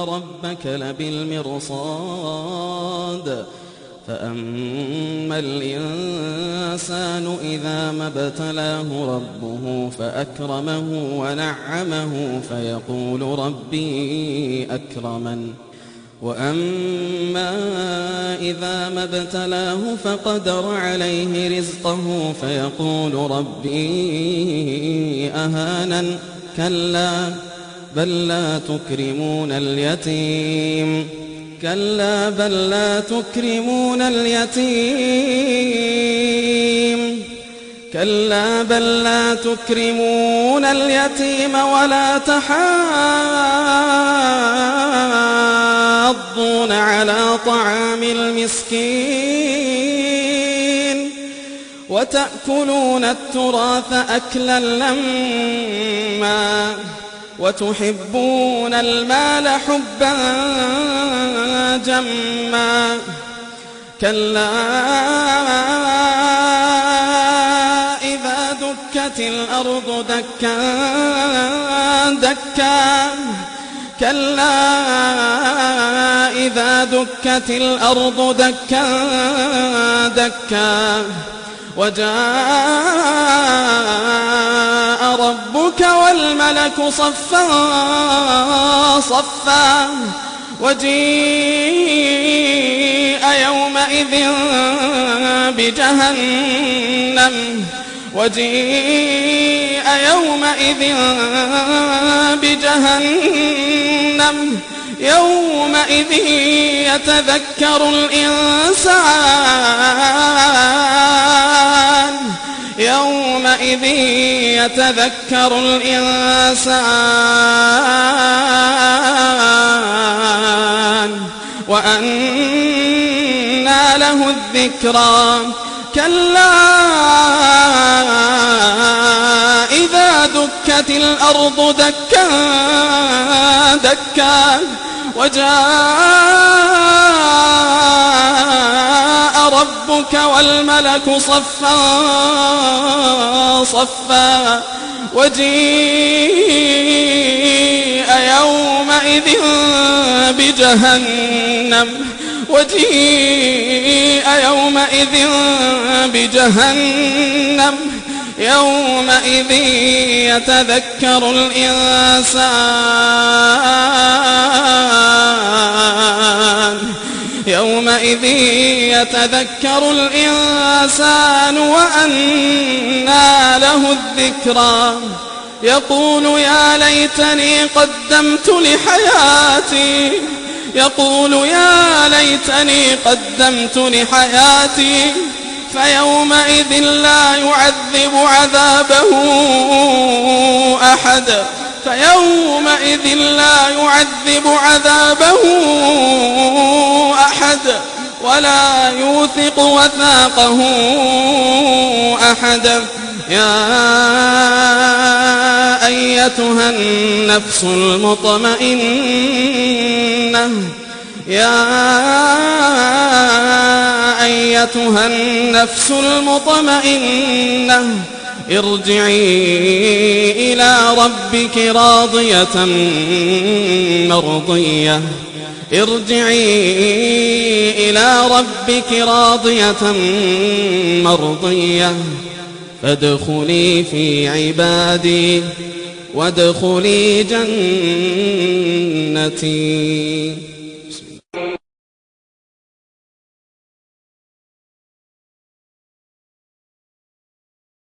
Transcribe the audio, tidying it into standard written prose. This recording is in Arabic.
ربك لبالمرصاد فأما الإنسان إذا ما ابتلاه ربه فأكرمه ونعمه فيقول ربي أكرمن وأما إذا ما ابتلاه فقدر عليه رزقه فيقول ربي أهانن كلا بل لا تكرمون اليتيم كلا بل لا تكرمون اليتيم كلا بل لا تكرمون اليتيم ولا تحاضون على طعام المسكين وتأكلون التراث أكلا لما وتحبون المال حبا جما كلا إذا دكت الأرض دكا دكا كلا إذا دكت الأرض دكا دكا وجاء ربك والملك صفا صفا وجيء يومئذ بجهنم يومئذ يتذكر الإنسان وأنى له الذكرى كلا إذا دكت الأرض دكا دكا وجاء ربك والملك صفا صفا وجيء يومئذ بجهنم يومئذ يتذكر الإنسان وأنى له الذكرى يقول يا ليتني قدمت لحياتي فيومئذ لا يعذب عذابه أحد ولا يوثق وثاقه أحد يا أيتها النفس المطمئنة ارجعي إلى ربك راضية مرضية فادخلي في عبادي وادخلي جنتي.